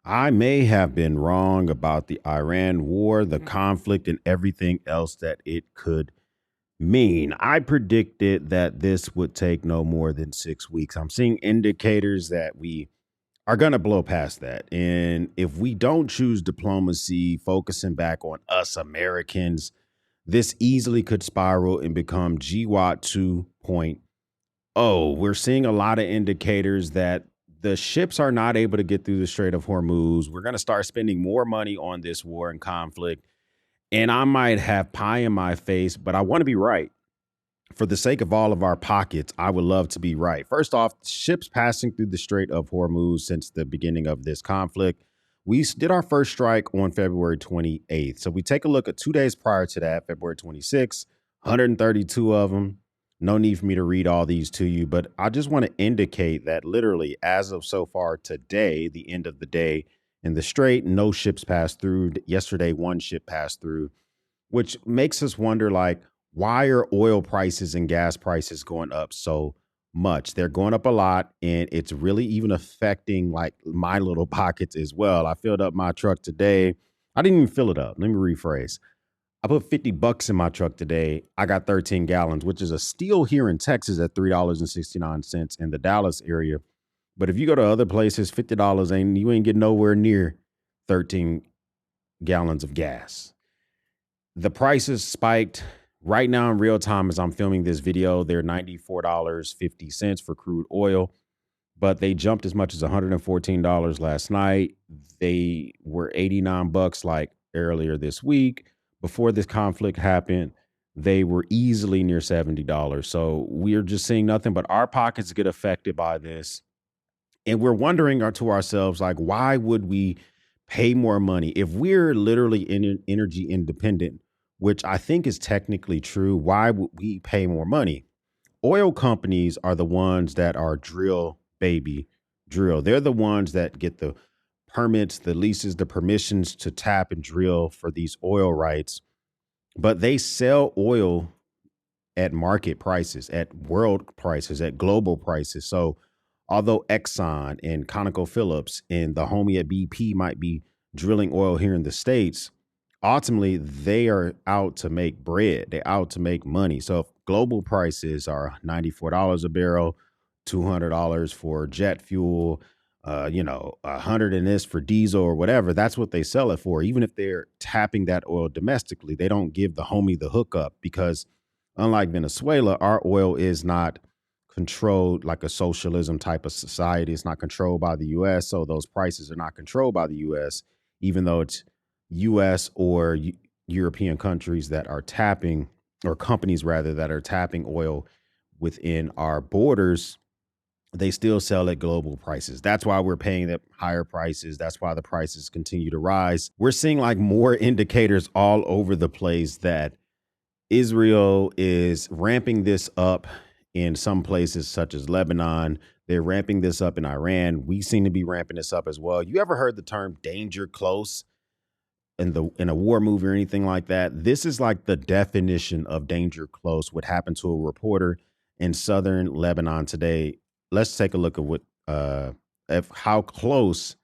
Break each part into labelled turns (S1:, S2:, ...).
S1: I may have been wrong about the Iran war, the conflict, and everything else that it could mean. I predicted that this would take no more than 6 weeks. I'm seeing indicators that we are going to blow past that. And if we don't choose diplomacy, focusing back on us Americans, this easily could spiral and become GWAT 2.0. We're seeing a lot of indicators that the ships are not able to get through the Strait of Hormuz. We're going to start spending more money on this war and conflict. And I might have pie in my face, but I want to be right. For the sake of all of our pockets, I would love to be right. First off, ships passing through the Strait of Hormuz since the beginning of this conflict. We did our first strike on February 28th. So we take a look at 2 days prior to that, February 26th, 132 of them. No need for me to read all these to you, but I just want to indicate that literally as of so far today, the end of the day in the Strait, no ships passed through. Yesterday, one ship passed through, which makes us wonder, like, why are oil prices and gas prices going up so much? They're going up a lot, and it's really even affecting like my little pockets as well. I filled up my truck today. I didn't even fill it up. Let me rephrase. I put $50 in my truck today. I got 13 gallons, which is a steal here in Texas at $3.69 in the Dallas area. But if you go to other places, $50 you ain't getting nowhere near 13 gallons of gas. The prices spiked. Right now in real time as I'm filming this video, they're $94.50 for crude oil, but they jumped as much as $114 last night. They were $89 like earlier this week. Before this conflict happened, they were easily near $70. So we're just seeing nothing but our pockets get affected by this. And we're wondering to ourselves, like, why would we pay more money if we're literally energy independent? Which I think is technically true. Why would we pay more money? Oil companies are the ones that are drill, baby, drill. They're the ones that get the permits, the leases, the permissions to tap and drill for these oil rights. But they sell oil at market prices, at world prices, at global prices. So although Exxon and ConocoPhillips and the homie at BP might be drilling oil here in the States, ultimately they are out to make bread. They're out to make money. So if global prices are $94 a barrel, $200 for jet fuel, $100 in this for diesel or whatever, that's what they sell it for. Even if they're tapping that oil domestically, they don't give the homie the hookup because unlike Venezuela, our oil is not controlled like a socialism type of society. It's not controlled by the U.S. So those prices are not controlled by the U.S., even though it's U.S. or European countries that are tapping, or companies rather, that are tapping oil within our borders. They still sell at global prices. That's why we're paying the higher prices. That's why the prices continue to rise. We're seeing like more indicators all over the place that Israel is ramping this up in some places such as Lebanon. They're ramping this up in Iran. We seem to be ramping this up as well. You ever heard the term danger close in a war movie or anything like that? This is like the definition of danger close. What happened to a reporter in southern Lebanon today. Let's take a look at what how close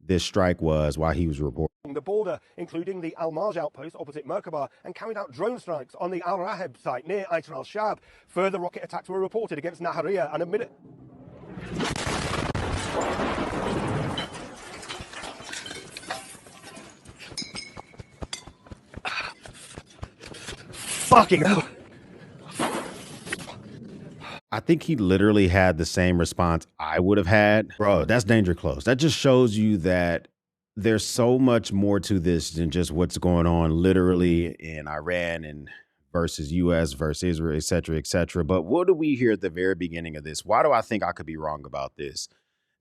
S1: this strike was while he was reporting.
S2: The border, including the Al-Marj outpost opposite Merkaba, and carried out drone strikes on the Al-Raheb site near Aitan al-Shab. Further rocket attacks were reported against Nahariya and a minute. Fucking hell.
S1: I think he literally had the same response I would have had. Bro, that's danger close. That just shows you that there's so much more to this than just what's going on literally in Iran and versus US versus Israel, et cetera, et cetera. But what do we hear at the very beginning of this? Why do I think I could be wrong about this?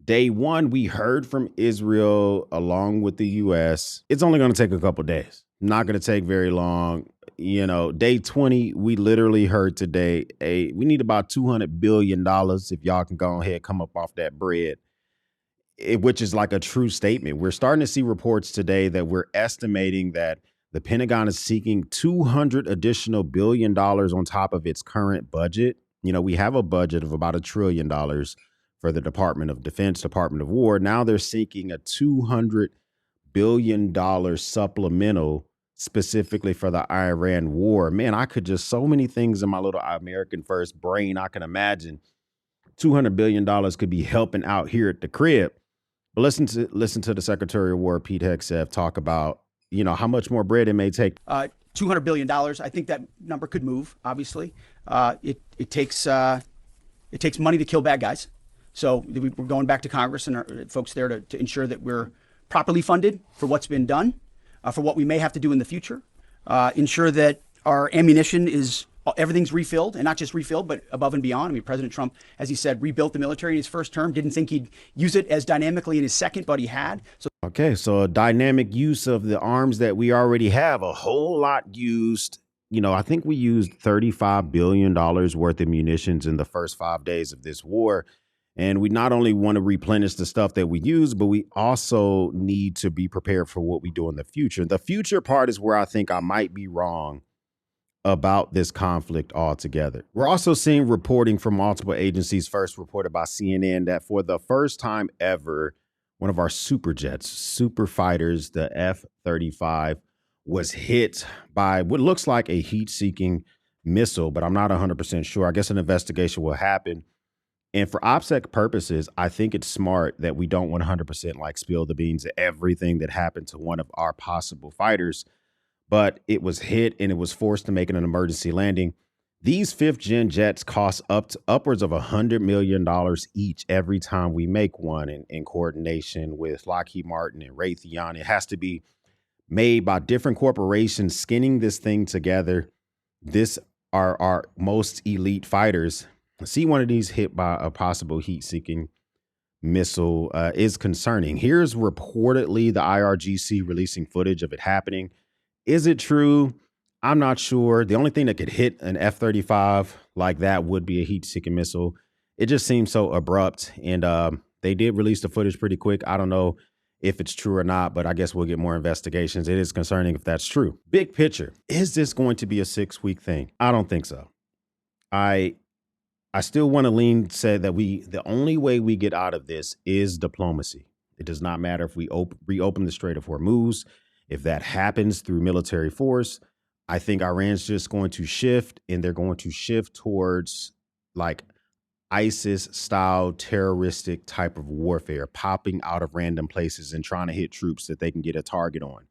S1: Day one, we heard from Israel along with the US. It's only going to take a couple days. Not going to take very long. Day 20, we literally heard today, we need about $200 billion if y'all can go ahead, come up off that bread, which is like a true statement. We're starting to see reports today that we're estimating that the Pentagon is seeking $200 additional billion on top of its current budget. We have a budget of about $1 trillion for the Department of Defense, Department of War. Now they're seeking a $200 billion supplemental specifically for the Iran war. Man, I could just so many things in my little American First brain. I can imagine $200 billion could be helping out here at the crib. But listen to the Secretary of War, Pete Hegseth, talk about, how much more bread it may take.
S3: $200 billion. I think that number could move, obviously. It takes money to kill bad guys. So we're going back to Congress and our folks there to ensure that we're properly funded for what's been done, for what we may have to do in the future, ensure that our ammunition everything's refilled, and not just refilled, but above and beyond. I mean, President Trump, as he said, rebuilt the military in his first term, didn't think he'd use it as dynamically in his second, but he had.
S1: So a dynamic use of the arms that we already have, a whole lot used. I think we used $35 billion worth of munitions in the first 5 days of this war. And we not only want to replenish the stuff that we use, but we also need to be prepared for what we do in the future. The future part is where I think I might be wrong about this conflict altogether. We're also seeing reporting from multiple agencies, first reported by CNN, that for the first time ever, one of our super jets, super fighters, the F35, was hit by what looks like a heat-seeking missile, but I'm not 100% sure. I guess an investigation will happen. And for OPSEC purposes, I think it's smart that we don't 100% spill the beans of everything that happened to one of our possible fighters. But it was hit and it was forced to make an emergency landing. These 5th gen jets cost upwards of $100 million each every time we make one in coordination with Lockheed Martin and Raytheon. It has to be made by different corporations skinning this thing together. This are our most elite fighters. See one of these hit by a possible heat-seeking missile is concerning. Here's reportedly the IRGC releasing footage of it happening. Is it true? I'm not sure. The only thing that could hit an F-35 like that would be a heat-seeking missile. It just seems so abrupt. And they did release the footage pretty quick. I don't know if it's true or not, but I guess we'll get more investigations. It is concerning if that's true. Big picture. Is this going to be a 6-week thing? I don't think so. I still want to say that the only way we get out of this is diplomacy. It does not matter if we reopen the Strait of Hormuz. If that happens through military force, I think Iran's just going to shift, and they're going to shift towards ISIS style terroristic type of warfare, popping out of random places and trying to hit troops that they can get a target on,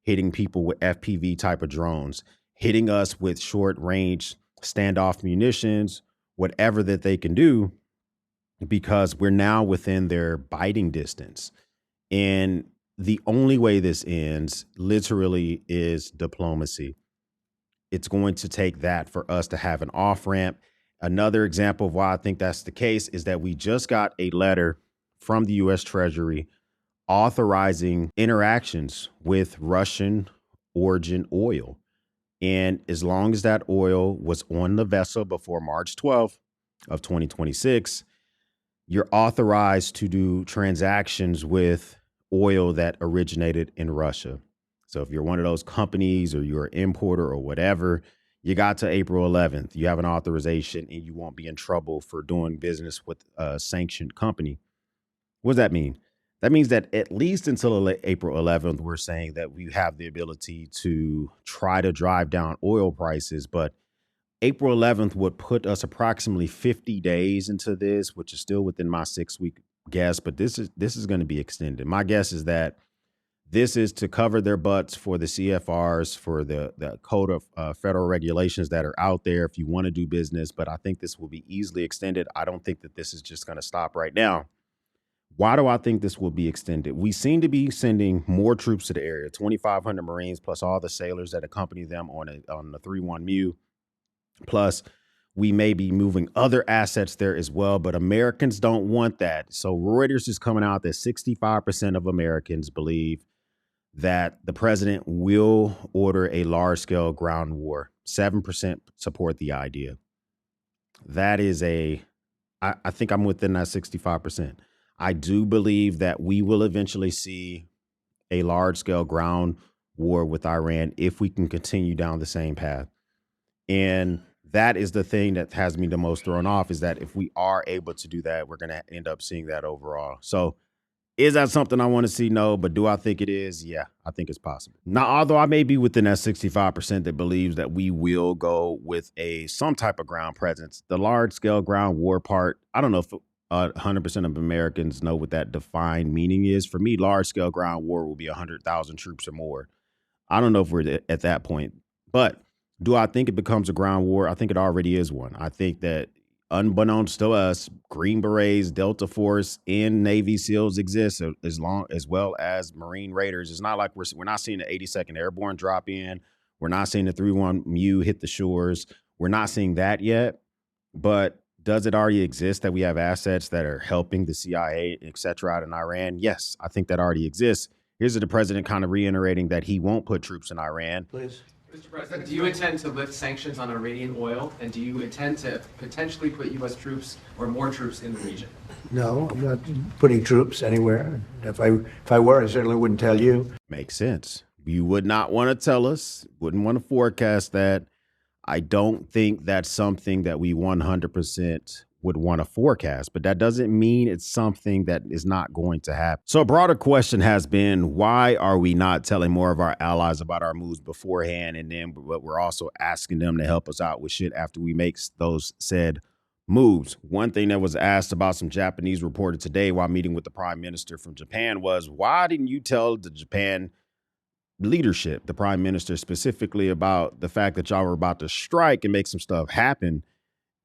S1: hitting people with FPV type of drones, hitting us with short range standoff munitions, whatever that they can do, because we're now within their biting distance. And the only way this ends literally is diplomacy. It's going to take that for us to have an off ramp. Another example of why I think that's the case is that we just got a letter from the U.S. Treasury authorizing interactions with Russian origin oil. And as long as that oil was on the vessel before March 12th of 2026, you're authorized to do transactions with oil that originated in Russia. So if you're one of those companies or you're an importer or whatever, you got to April 11th, you have an authorization and you won't be in trouble for doing business with a sanctioned company. What does that mean? That means that at least until April 11th, we're saying that we have the ability to try to drive down oil prices. But April 11th would put us approximately 50 days into this, which is still within my 6-week guess. But this is going to be extended. My guess is that this is to cover their butts for the CFRs, for the code of federal regulations that are out there if you want to do business. But I think this will be easily extended. I don't think that this is just going to stop right now. Why do I think this will be extended? We seem to be sending more troops to the area, 2,500 Marines, plus all the sailors that accompany them on the 3-1 Mu. Plus, we may be moving other assets there as well, but Americans don't want that. So Reuters is coming out that 65% of Americans believe that the president will order a large-scale ground war. 7% support the idea. That is I think I'm within that 65%. I do believe that we will eventually see a large-scale ground war with Iran if we can continue down the same path. And that is the thing that has me the most thrown off, is that if we are able to do that, we're going to end up seeing that overall. So is that something I want to see? No. But do I think it is? Yeah, I think it's possible. Now, although I may be within that 65% that believes that we will go with some type of ground presence, the large scale ground war part, I don't know if 100% of Americans know what that defined meaning is. For me, large scale ground war will be 100,000 troops or more. I don't know if we're at that point, but do I think it becomes a ground war? I think it already is one. I think that unbeknownst to us, Green Berets, Delta Force, and Navy SEALs exist as well as Marine Raiders. It's not like we're not seeing the 82nd Airborne drop in. We're not seeing the 3-1 MEU hit the shores. We're not seeing that yet. But does it already exist that we have assets that are helping the CIA, et cetera, out in Iran? Yes, I think that already exists. Here's the president kind of reiterating that he won't put troops in Iran.
S4: Please.
S5: Mr. President, do you intend to lift sanctions on Iranian oil, and do you intend to potentially put U.S. troops or more troops in the region?
S4: No, I'm not putting troops anywhere. If I were, I certainly wouldn't tell you.
S1: Makes sense. You would not want to tell us, wouldn't want to forecast that. I don't think that's something that we 100% would want to forecast, but that doesn't mean it's something that is not going to happen. So a broader question has been, why are we not telling more of our allies about our moves beforehand? And then but we're also asking them to help us out with shit after we make those said moves. One thing that was asked about some Japanese reporter today while meeting with the prime minister from Japan was, why didn't you tell the Japan leadership, the prime minister specifically, about the fact that y'all were about to strike and make some stuff happen?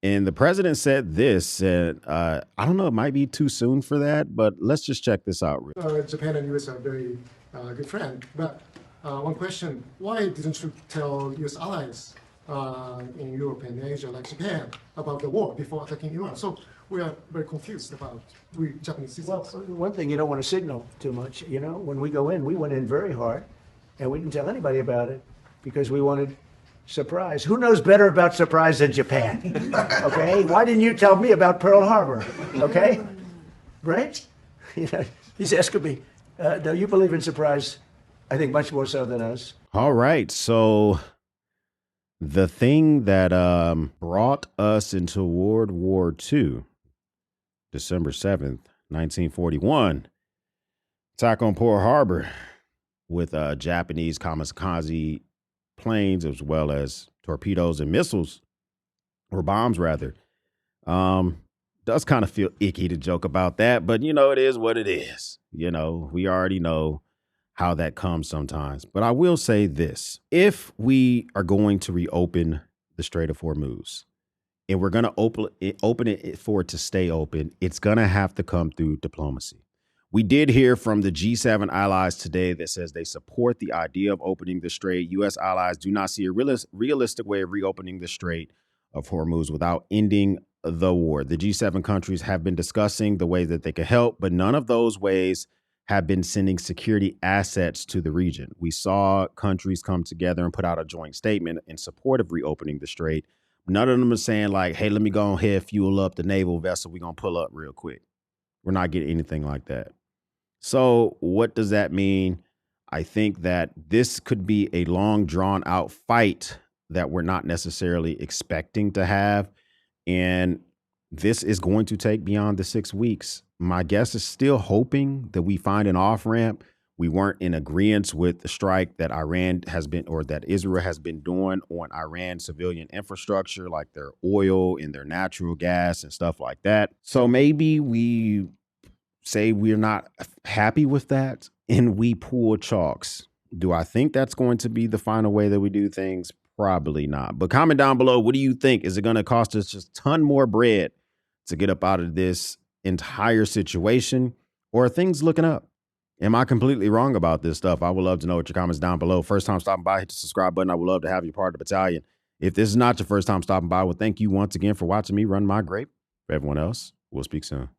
S1: And the president said this, and I don't know, it might be too soon for that, but let's just check this out.
S6: Japan and US are very good friends. But one question, why didn't you tell US allies in Europe and Asia, like Japan, about the war before attacking Iran? So we are very confused about we Japanese citizens.
S4: Well, one thing, you don't want to signal too much. You know, when we go in, we went in very hard, and we didn't tell anybody about it because we wanted surprise. Who knows better about surprise than Japan? Okay? Why didn't you tell me about Pearl Harbor? Okay? Right? You know, he's asking me, no, you believe in surprise, I think much more so than us.
S1: All right. So the thing that brought us into World War II, December 7th, 1941, attack on Pearl Harbor with Japanese kamikaze planes as well as torpedoes and missiles, or bombs rather. Does kind of feel icky to joke about that, but you know, it is what it is. You know, we already know how that comes sometimes. But I will say this: if we are going to reopen the Strait of Hormuz, and we're going to open it for it to stay open, it's going to have to come through diplomacy. We did hear from the G7 allies today that says they support the idea of opening the strait. U.S. allies do not see a realistic way of reopening the Strait of Hormuz without ending the war. The G7 countries have been discussing the way that they could help, but none of those ways have been sending security assets to the region. We saw countries come together and put out a joint statement in support of reopening the strait. None of them are saying like, hey, let me go ahead, fuel up the naval vessel. We're going to pull up real quick. We're not getting anything like that. So what does that mean? I think that this could be a long drawn out fight that we're not necessarily expecting to have. And this is going to take beyond the 6 weeks. My guess is still hoping that we find an off ramp. We weren't in agreement with the strike that Iran has been, or that Israel has been doing on Iran civilian infrastructure, like their oil and their natural gas and stuff like that. So maybe we say we're not happy with that and we pull chalks. Do I think that's going to be the final way that we do things? Probably not. But comment down below, what do you think? Is it going to cost us just a ton more bread to get up out of this entire situation, or are things looking up? Am I completely wrong about this stuff? I would love to know what your comments down below. First time stopping by, hit the subscribe button. I would love to have you part of the battalion. If this is not your first time stopping by, well, thank you once again for watching me run my grape. For everyone else, we'll speak soon.